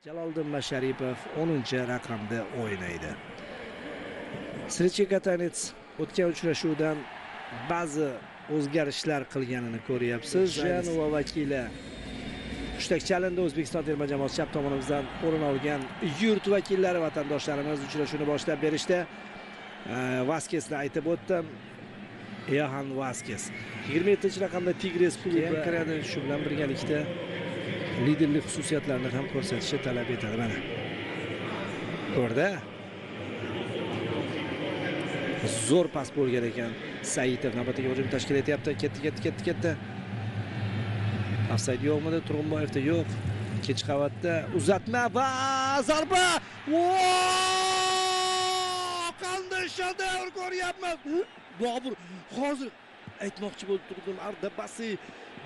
Jaloliddin Masharipov 10-raqamda o'ynaydi. Srechka Katanets o'tgan uchrashuvdan ba'zi o'zgarishlar qilganini ko'ryapsiz. Janova vakili hushtak chalindi. O'zbekiston terma jamoasi chap tomonimizdan o'rin olgan yurt vakillari vatandoshlarimiz uchrashuvni boshlab berishdi. Vaskesni aytib o'tdim. Yohan Vaskes 27-raqamda Tigres klubi kiradi. Shu bilan birgalikda liderlik xususiyatlarini ham ko'rsatishi talab etadi. Mana ko'rdi. Zo'r pas bo'lgan ekan. Saitov navbatdagi hujum tashkil etyapti. Ketdi. Ofsayd yo'qmidi? Turg'unboyevda yo'q. Ikkinchi qavatda uzatma va zarba. Qanday shedevr ko'ryapmiz. Bobur hozir aytmoqchi bo'lib turdim. Arda Basi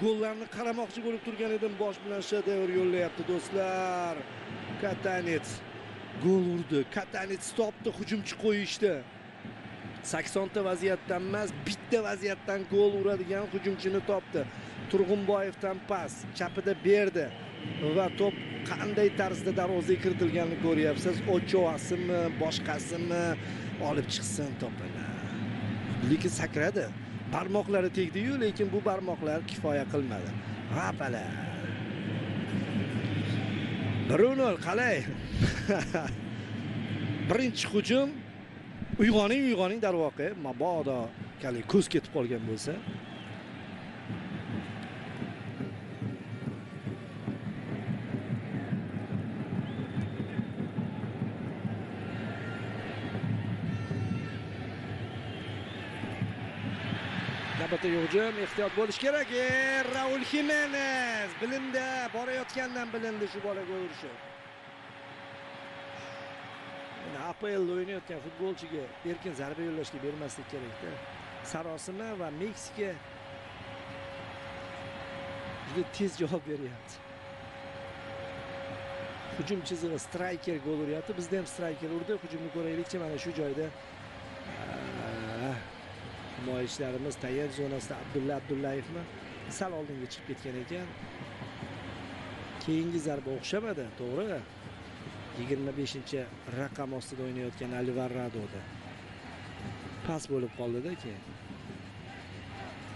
gollarni qaramoqchi bo'lib turgan edim. Bosh bilan shedevr yo'llayapti do'stlar. Katanets gol urdi. Katanets topdi, hujumchi qo'yishdi. 80 ta vaziyatdan emas, bitta vaziyatdan gol uradigan hujumchini topdi. Turg'unboyevdan pas, chapida berdi va to'p qanday tarzda darvozaga kiritilganini ko'ryapsiz. Ochoasimi, boshqasimi olib chiqsin to'pini. Lekin sakradi. Barmoqlari tegdi-yu, lekin bu barmoqlar kifoya qilmadi. G'apala. 1-0 qalay? Birinchi hujum. Uyg'oning darvoqe. Mabodo kali ko'z ketib qolgan bo'lsa. Navbatdagi hujum, ehtiyot bo'lish kerak. Raul Jimenez bilindi, borayotgandan bilindi shu bola gol urishi. APL o'ynayotgan futbolchiga erkin zarba yo'llashga bermaslik kerak-da. Sarosima va Meksika juda tez javob beryapti. Hujum chizig'i striker gol uryapti. Bizda ham striker urdi. Hujumni ko'raylikchi, mana shu joyda himoyachilarimiz tayyib zonasida Abdulla Abdullayevni sal oldinga chiqib ketgan ekan. Keyingi zarba o'xshamadi, to'g'ri? 25-raqam ostida o'ynayotgan Alvaradoda pas bo'lib qoldi-da, keyin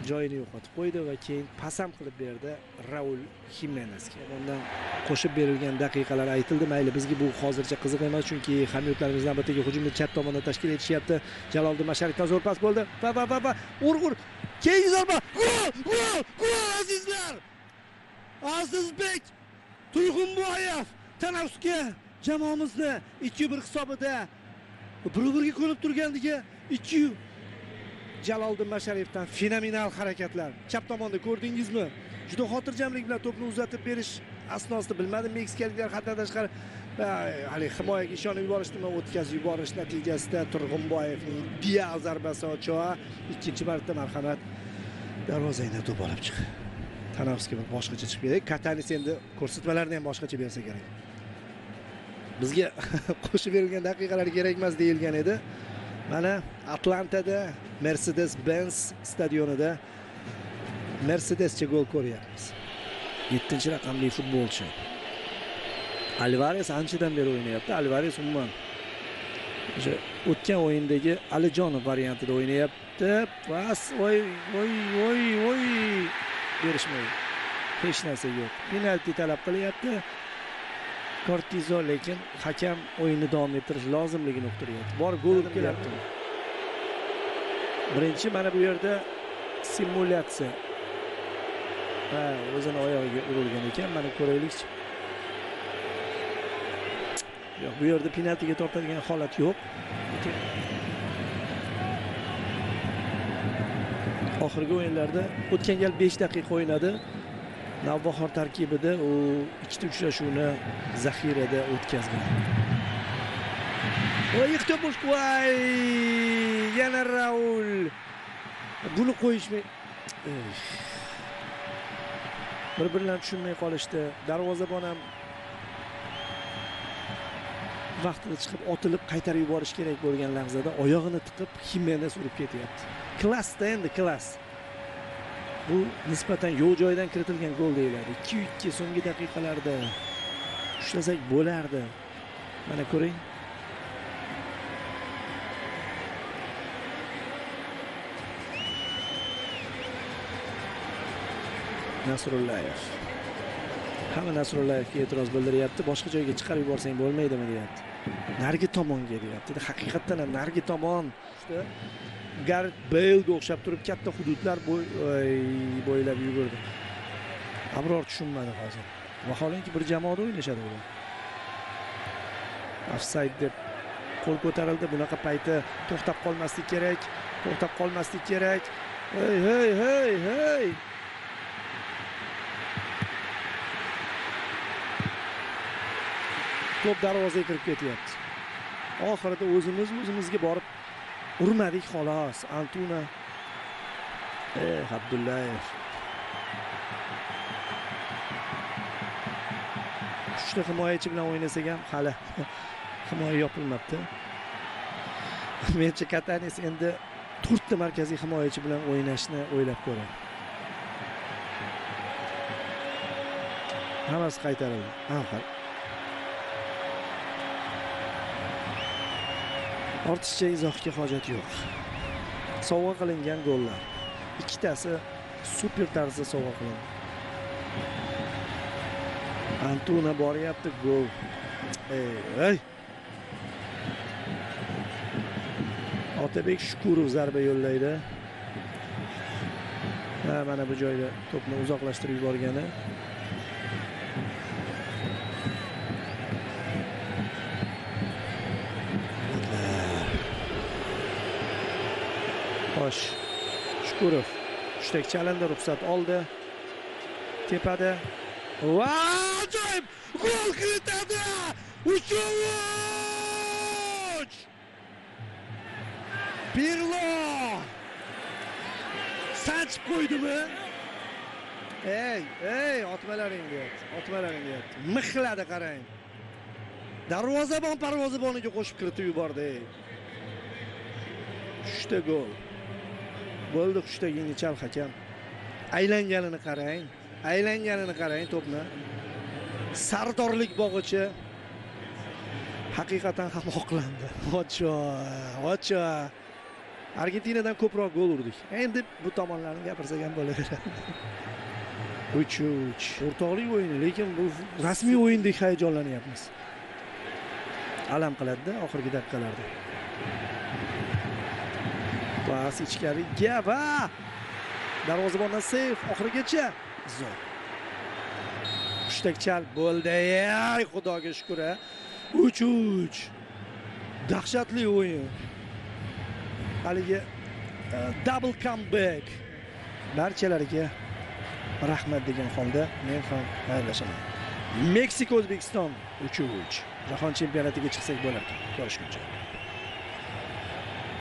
joyini yo'qotib qo'ydi va keyin pas ham qilib berdi Raul Jimenezga. Bundan qo'shib berilgan daqiqalar aytildi. Mayli, bizga bu hozircha qiziq emas, chunki hamyurtlarimiz navbatdagi hujumni chat tomonda tashkil etishyapti. Jaloliddin Masharipov zo'r pas bo'ldi. Va urg'ur. Keyingi zarba. Gol azizlar. Azizbek Turg'unboyev tanaffusga jamoamizni 2-1 hisobida 1-1 ga ko'nib turganligi 2 Jaloliddin Masharipovdan fenomenal harakatlar. Chap tomonda ko'rdingizmi? Juda xotirjamlik bilan to'pni uzatib berish asnosida bilmadim meksikaliklar haddan tashqari hali himoyaga ishonib yuborishdimi, o'tkazib yuborish natijasida Turg'unboyevning ideal zarbasi Ochoa ikkinchi marta marhamat darvozaga to'p olib chiqdi. Tanaffusga bir boshqacha chiqib ketdi. Katanets endi ko'rsatmalarni ham boshqacha bersa kerak. Bizga qo'shib berilgan daqiqalar kerak emas deyilgan edi. Mana Atlantada Mercedes-Benz stadionida Mercedescha gol ko'ryapmiz. 7-raqamli futbolchi. Alvares anchadan beri o'ynayapti. Alvares umuman o'sha o'tgan o'yindagi Alijonov variantida o'ynayapti. Pas, voy. Berishmaydi. Hech narsa yo'q. Penalti talab qilyapti. Kortizo, lekin hakam o'yinni davom ettirish lozimligini uqtiryapti. Bor gol urib kelyapti. Birinchi mana bu yerda simulyatsiya. O'zini oyog'iga urilgan ekan. Mana ko'raylikchi. Yo'q, bu yerda penaltiga tortadigan holat yo'q. Oxirgi o'yinlarda o'tgan gal 5 daqiqa o'ynadi. Navbahor tarkibida u ikkita uchrashuvni zaxirada o'tkazgan. Ehtiyot bo'lish kerak. Yana Raul. Buni qo'yishmay. Bir-birlarini tushunmay qolishdi. Darvozabon ham vaqtida chiqib otilib qaytarib yuborish kerak bo'lgan lahzada oyog'ini tiqib Jimenez urib ketyapti. Klassda endi klass. Bu nisbatan yo'q joydan kiritilgan gol deyiladi. 2-2 so'nggi daqiqalarda ushlasak bo'lardi. Mana ko'ring. Nasrullayev. Hamma Nasrullayevga e'tiroz bildiryapti. Boshqa joyga chiqarib yuborsang bo'lmaydimi deyapti. Nargi tomonga deyapti. Haqiqatan ham nargi tomon. Garet Bale'ga o'xshab turib katta hududlar bo'ylab yugurdi. Abror tushunmadi hozir. Vaholanki bir jamoada o'ynashadi ular. Offside deb qo'l ko'tarildi. Bunaqa payti to'xtab qolmaslik kerak. To'xtab qolmaslik kerak. Hey. To'p darvozaga kirib ketyapti. Oxirida o'zimizga borib urmadik xolos. Antuna Abdullayev. Uchta himoyachi bilan o'ynasak ham hali himoya yopilmabdi. Menimcha Katanes endi 4 ta markaziy himoyachi bilan o'ynashni o'ylab ko'radi. Hammasi qaytarildi. Ortiqcha izohga hojat yo'q. Sovg'a qilingan gollar. Ikkitasi super tarzda sovg'a qilindi. Antuna boryapti, gol. Otabek Shukurov zarba yo'llaydi. Mana bu joyda to'pni uzoqlashtirib yuborgani. Xo'sh. Shukurov uchtak chalindi, ruxsat oldi. Tepada. Ajoyib! Gol kiritadi! Uchovic! Pirlo! Sanchib qo'ydimi? Otmalaring deyapti. Mixladi qarang. Darvozaboniga qo'shib kiritib yubordi. 3 ta gol. Bo'ldi, 3 tagini chal hakam. Aylanganini qarang to'pni. Sardorlik bog'ichi haqiqatan ham oqlandi. Ocho. Argentinadan ko'proq gol urdik. Endi bu tomonlarni gapirsak ham bo'laveradi. Uch. O'rtoqlik o'yini, lekin bu rasmiy o'yindek hayajonlanyapmiz. Alam qiladi-da oxirgi daqiqalarda. Pas ichkariga va darvozabondan seyf oxirigacha. Zo'r. Uchtak chal bo'ldi. Xudoga shukr. 3. Dahshatli o'yin. Haligi double comeback. Barchalarga rahmat degan holda men ham xayrlashaman. Meksika O'zbekiston 3. Jahon chempionatiga chiqsak bo'lardi. Ko'rishguncha.